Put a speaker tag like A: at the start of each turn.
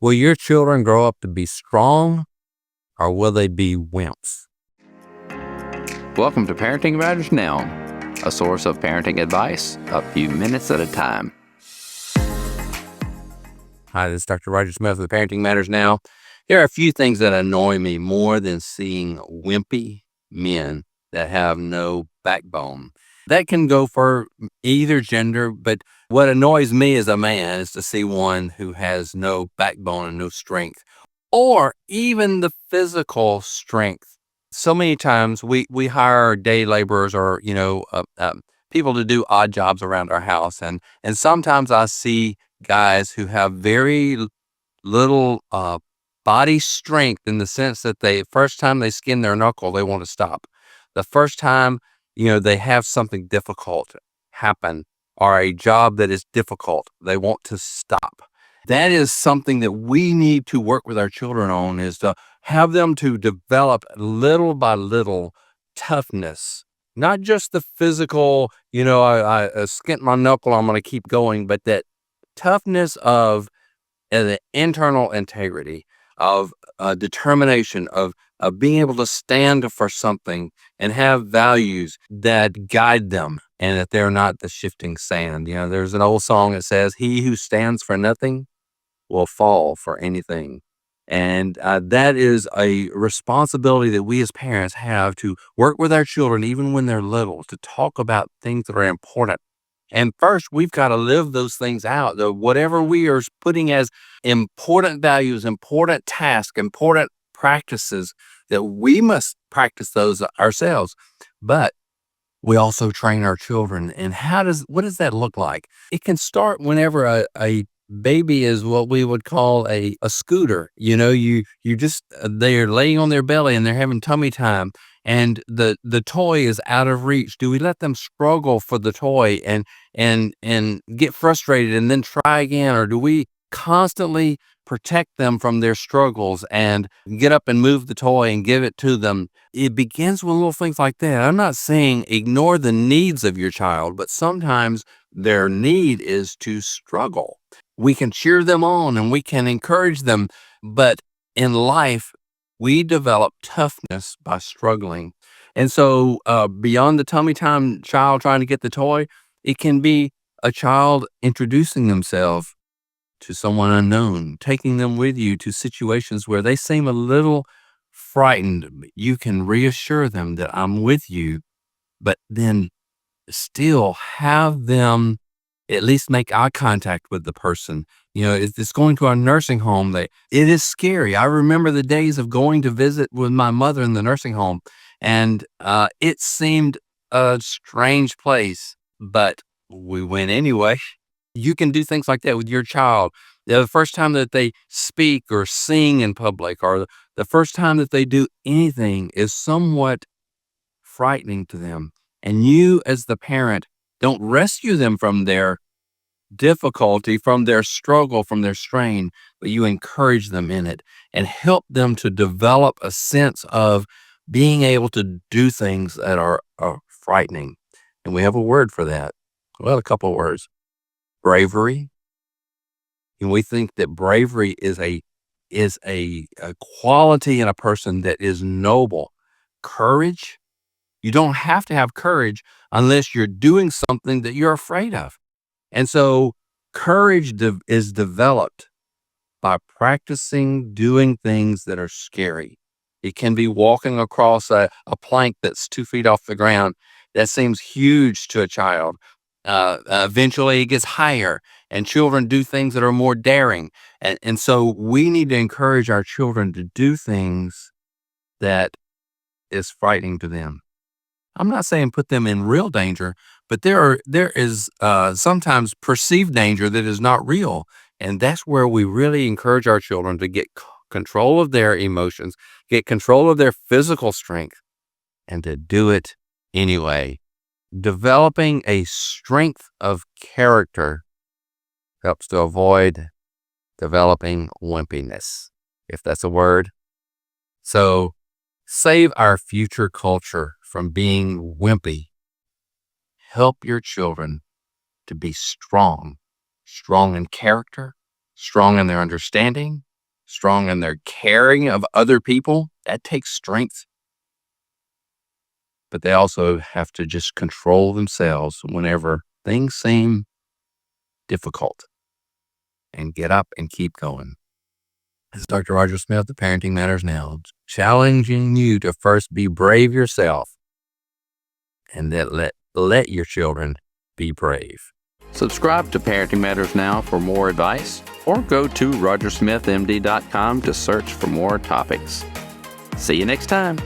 A: Will your children grow up to be strong or will they be wimps?
B: Welcome to Parenting Matters Now, a source of parenting advice a few minutes at a time.
A: Hi, this is Dr. Roger Smith with Parenting Matters Now. There are a few things that annoy me more than seeing wimpy men that have no backbone. That can go for either gender, but what annoys me as a man is to see one who has no backbone and no strength, or even the physical strength. So many times we hire day laborers or people to do odd jobs around our house, and sometimes I see guys who have very little body strength, in the sense that first time they skin their knuckle, they want to stop. The first time, they have something difficult happen or a job that is difficult, they want to stop. That is something that we need to work with our children on, is to have them to develop little by little toughness, not just the physical, I skint my knuckle, I'm going to keep going, but that toughness of the internal integrity, of determination, of being able to stand for something and have values that guide them, and that they're not the shifting sand. There's an old song that says, "He who stands for nothing will fall for anything." And that is a responsibility that we as parents have, to work with our children, even when they're little, to talk about things that are important. And first, we've got to live those things out. Whatever we are putting as important values, important tasks, important practices, that we must practice those ourselves. But we also train our children. And what does that look like? It can start whenever a baby is what we would call a scooter. They're laying on their belly and they're having tummy time, and the toy is out of reach. Do we let them struggle for the toy and get frustrated and then try again? Or do we constantly protect them from their struggles and get up and move the toy and give it to them? It begins with little things like that. I'm not saying ignore the needs of your child, but sometimes their need is to struggle. We can cheer them on and we can encourage them, but in life, we develop toughness by struggling. And so beyond the tummy time child trying to get the toy, it can be a child introducing themselves to someone unknown, taking them with you to situations where they seem a little frightened. You can reassure them that I'm with you, but then still have them at least make eye contact with the person. If it's going to a nursing home, it is scary. I remember the days of going to visit with my mother in the nursing home, and it seemed a strange place, but we went anyway. You can do things like that with your child. The first time that they speak or sing in public, or the first time that they do anything, is somewhat frightening to them. And you, as the parent, don't rescue them from their difficulty, from their struggle, from their strain, but you encourage them in it and help them to develop a sense of being able to do things that are frightening. And we have a word for that. Well, a couple of words. Bravery. And we think that bravery is a quality in a person that is noble. Courage. You don't have to have courage unless you're doing something that you're afraid of. And so courage is developed by practicing doing things that are scary. It can be walking across a plank that's 2 feet off the ground. That seems huge to a child. Eventually it gets higher, and children do things that are more daring. And so we need to encourage our children to do things that is frightening to them. I'm not saying put them in real danger, but there is sometimes perceived danger that is not real. And that's where we really encourage our children to get control of their emotions, get control of their physical strength, and to do it anyway. Developing a strength of character helps to avoid developing wimpiness, if that's a word. So save our future culture from being wimpy. Help your children to be strong in character, strong in their understanding, strong in their caring of other people. That takes strength. But they also have to just control themselves whenever things seem difficult and get up and keep going. This is Dr. Roger Smith, the Parenting Matters Now, challenging you to first be brave yourself and then let your children be brave.
B: Subscribe to Parenting Matters Now for more advice, or go to rogersmithmd.com to search for more topics. See you next time.